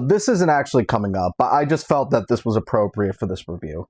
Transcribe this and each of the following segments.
this isn't actually coming up, but I just felt that this was appropriate for this review.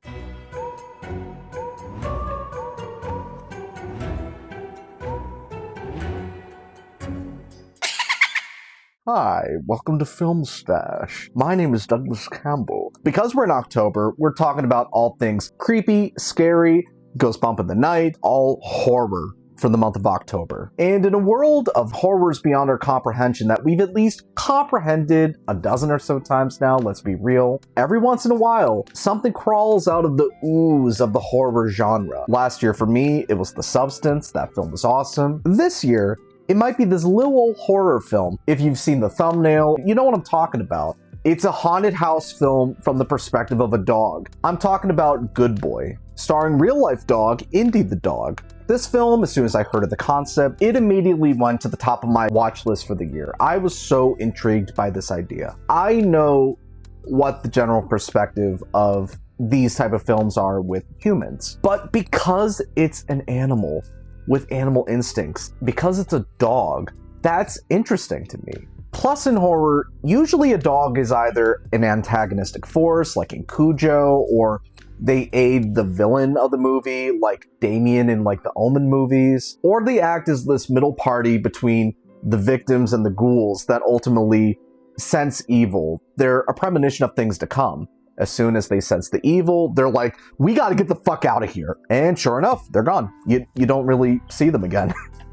Hi, welcome to Film Stash. My name is Douglas Campbell. Because we're in October, we're talking about all things creepy, scary, ghost bump in the night, all horror for the month of October. And in a world of horrors beyond our comprehension that we've at least comprehended a dozen or so times now, let's be real, every once in a while, something crawls out of the ooze of the horror genre. Last year for me, it was The Substance. That film was awesome. This year, it might be this little old horror film. If you've seen the thumbnail, you know what I'm talking about. It's a haunted house film from the perspective of a dog. I'm talking about Good Boy, starring real-life dog Indy the Dog. This film, as soon as I heard of the concept, it immediately went to the top of my watch list for the year. I was so intrigued by this idea. I know what the general perspective of these type of films are with humans, but because it's an animal, with animal instincts, because it's a dog, that's interesting to me. Plus, in horror, usually a dog is either an antagonistic force, like in CUJO, or they aid the villain of the movie, like Damien in like the Omen movies, or they act as this middle party between the victims and the ghouls that ultimately sense evil. They're a premonition of things to come. As soon as they sense the evil, they're like, we gotta get the fuck out of here. And sure enough, they're gone. You don't really see them again.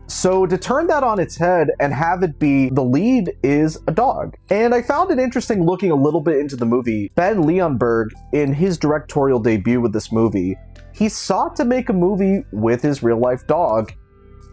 So to turn that on its head and have it be the lead is a dog. And I found it interesting looking a little bit into the movie. Ben Leonberg, in his directorial debut with this movie, he sought to make a movie with his real-life dog,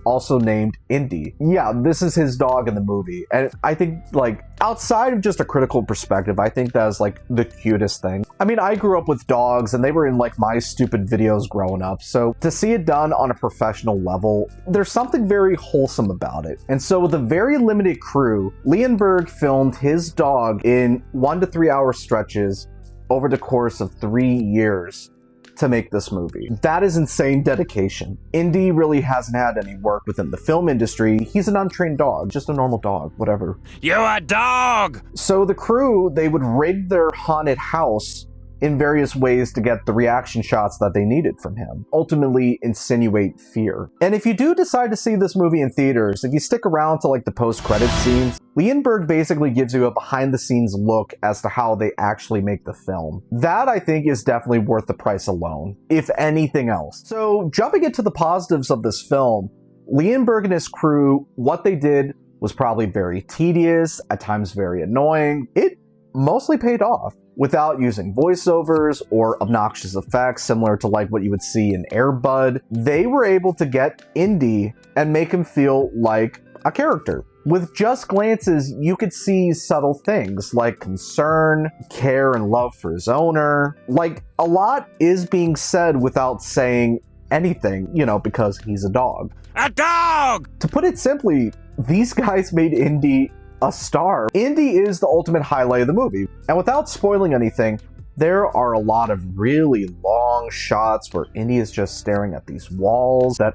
also named Indy. Yeah, this is his dog in the movie. And I think, like, outside of just a critical perspective, I think that's, like, the cutest thing. I mean, I grew up with dogs, and they were in, like, my stupid videos growing up. So to see it done on a professional level, there's something very wholesome about it. And so with a very limited crew, Leonberg filmed his dog in 1 to 3 hour stretches over the course of 3 years to make this movie. That is insane dedication. Indy really hasn't had any work within the film industry. He's an untrained dog, just a normal dog, whatever. You're a dog! So the crew, they would rig their haunted house in various ways to get the reaction shots that they needed from him, ultimately insinuate fear. And if you do decide to see this movie in theaters, if you stick around to like the post-credit scenes, Leonberg basically gives you a behind-the-scenes look as to how they actually make the film. That, I think, is definitely worth the price alone, if anything else. So, jumping into the positives of this film, Leonberg and his crew, what they did was probably very tedious, at times very annoying. It mostly paid off. Without using voiceovers or obnoxious effects similar to like what you would see in Air Bud, they were able to get Indy and make him feel like a character. With just glances, you could see subtle things like concern, care, and love for his owner. Like, a lot is being said without saying anything, you know, because he's a dog. A dog! To put it simply, these guys made Indy a star. Indy is the ultimate highlight of the movie. And without spoiling anything, there are a lot of really long shots where Indy is just staring at these walls that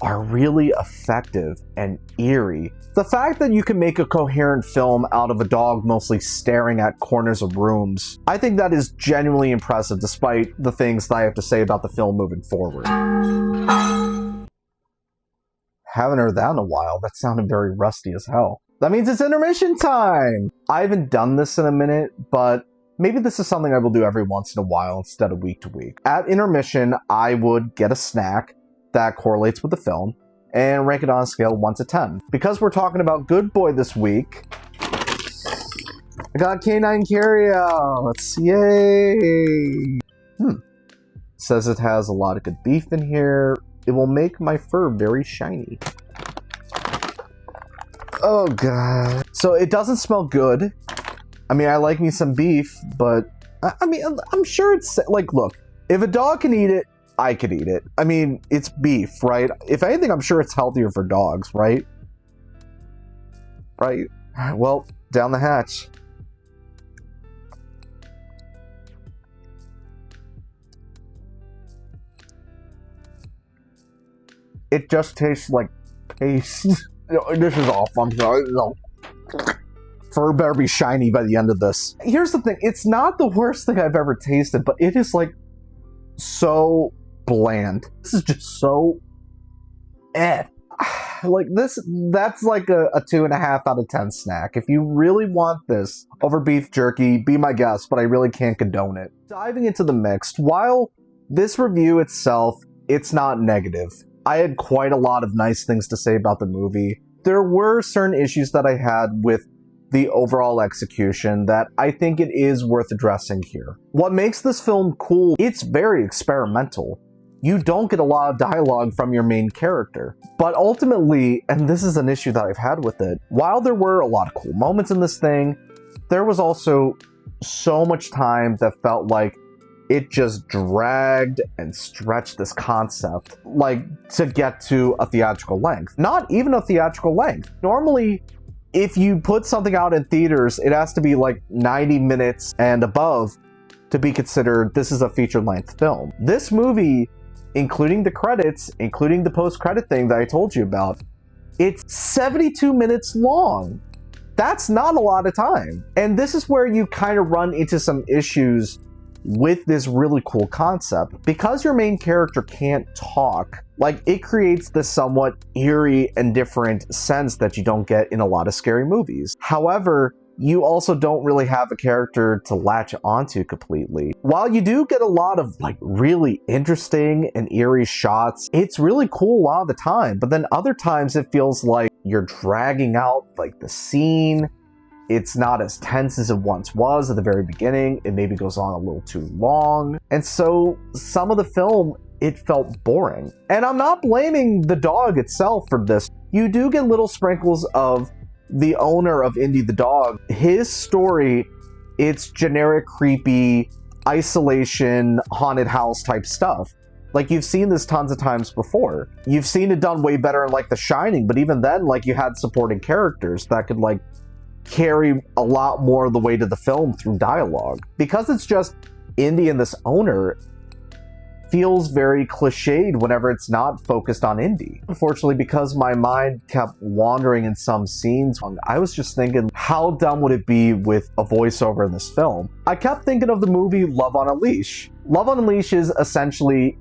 are really effective and eerie. The fact that you can make a coherent film out of a dog mostly staring at corners of rooms, I think that is genuinely impressive despite the things that I have to say about the film moving forward. Haven't heard that in a while. That sounded very rusty as hell. That means it's intermission time! I haven't done this in a minute, but maybe this is something I will do every once in a while instead of week to week. At intermission, I would get a snack that correlates with the film and rank it on a scale of 1 to 10. Because we're talking about Good Boy this week, I got canine carryouts! Yay! Says it has a lot of good beef in here. It will make my fur very shiny. Oh god. So it doesn't smell good. I mean, I like me some beef, but I mean, I'm sure it's like, look, if a dog can eat it, I could eat it. I mean, it's beef, right? If anything, I'm sure it's healthier for dogs, right? Right? Well, down the hatch. It just tastes like paste. This is awful. I'm sorry. No. fur better be shiny by the end of this. Here's the thing, it's not the worst thing I've ever tasted, but it is like so bland. This is just so like that's like a 2.5 out of 10 snack. If you really want this over beef jerky, be my guest, but I really can't condone it. Diving into the mixed, while this review itself, it's not negative. I had quite a lot of nice things to say about the movie. There were certain issues that I had with the overall execution that I think it is worth addressing here. What makes this film cool, it's very experimental. You don't get a lot of dialogue from your main character. But ultimately, and this is an issue that I've had with it, while there were a lot of cool moments in this thing, there was also so much time that felt like it just dragged and stretched this concept, like, to get to a theatrical length. Not even a theatrical length. Normally, if you put something out in theaters, it has to be like 90 minutes and above to be considered this is a feature-length film. This movie, including the credits, including the post-credit thing that I told you about, it's 72 minutes long. That's not a lot of time. And this is where you kind of run into some issues with this really cool concept. Because your main character can't talk, like, it creates this somewhat eerie and different sense that you don't get in a lot of scary movies. However, you also don't really have a character to latch onto completely. While you do get a lot of like really interesting and eerie shots, it's really cool a lot of the time, but then other times it feels like you're dragging out like the scene. It's not as tense as it once was at the very beginning. It maybe goes on a little too long. And so some of the film, it felt boring. And I'm not blaming the dog itself for this. You do get little sprinkles of the owner of Indy the Dog. His story, it's generic, creepy, isolation, haunted house type stuff. Like, you've seen this tons of times before. You've seen it done way better in, like, The Shining, but even then, like, you had supporting characters that could, like, carry a lot more of the weight of the film through dialogue. Because it's just Indy and this owner, feels very cliched whenever it's not focused on Indy. Unfortunately, because my mind kept wandering in some scenes, I was just thinking, how dumb would it be with a voiceover in this film? I kept thinking of the movie Love on a Leash. Love on a Leash is essentially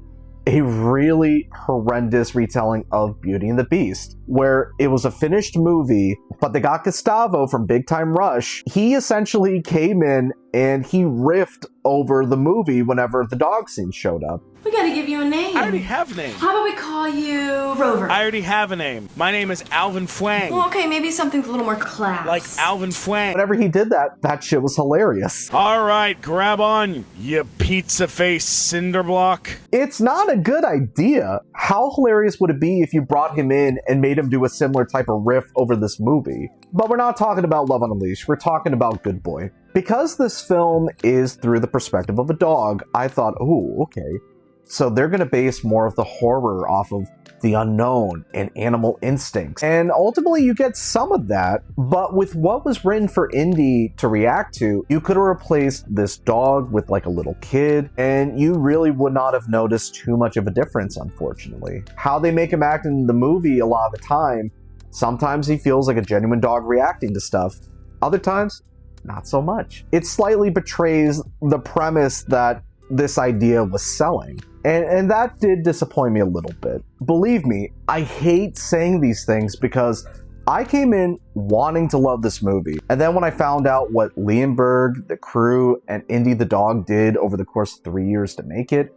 a really horrendous retelling of Beauty and the Beast, where it was a finished movie, but they got Gustavo from Big Time Rush. He essentially came in and he riffed over the movie whenever the dog scene showed up. We gotta give you a name. I already have a name. How about we call you Rover? I already have a name. My name is Alvin Fwang. Well, okay, maybe something with a little more class. Like Alvin Fwang. Whenever he did that, that shit was hilarious. All right, grab on, you pizza face cinder block. It's not a good idea. How hilarious would it be if you brought him in and made him do a similar type of riff over this movie? But we're not talking about Love on a Leash. We're talking about Good Boy. Because this film is through the perspective of a dog, I thought, oh, okay. So they're going to base more of the horror off of the unknown and animal instincts. And ultimately you get some of that, but with what was written for Indy to react to, you could have replaced this dog with like a little kid, and you really would not have noticed too much of a difference, unfortunately. How they make him act in the movie a lot of the time, sometimes he feels like a genuine dog reacting to stuff. Other times, not so much. It slightly betrays the premise that this idea was selling. And that did disappoint me a little bit. Believe me, I hate saying these things because I came in wanting to love this movie. And then when I found out what Leonberg, the crew, and Indy the Dog did over the course of 3 years to make it,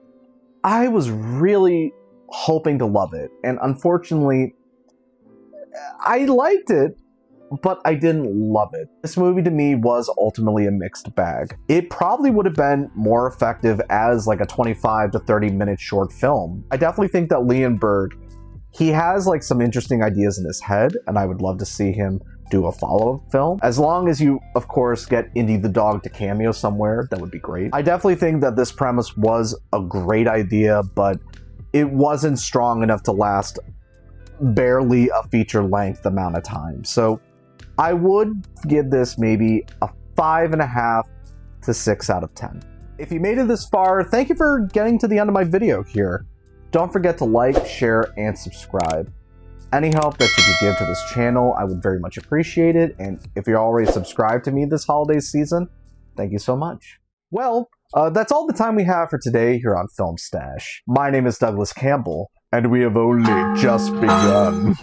I was really hoping to love it. And unfortunately, I liked it, but I didn't love it. This movie to me was ultimately a mixed bag. It probably would have been more effective as like a 25 to 30 minute short film. I definitely think that Leonberg, he has like some interesting ideas in his head, and I would love to see him do a follow-up film. As long as you, of course, get Indy the Dog to cameo somewhere, that would be great. I definitely think that this premise was a great idea, but it wasn't strong enough to last barely a feature-length amount of time. So I would give this maybe a 5.5 to 6 out of 10. If you made it this far, thank you for getting to the end of my video here. Don't forget to like, share, and subscribe. Any help that you could give to this channel, I would very much appreciate it. And if you're already subscribed to me this holiday season, thank you so much. Well, that's all the time we have for today here on Film Stash. My name is Douglas Campbell, and we have only just begun.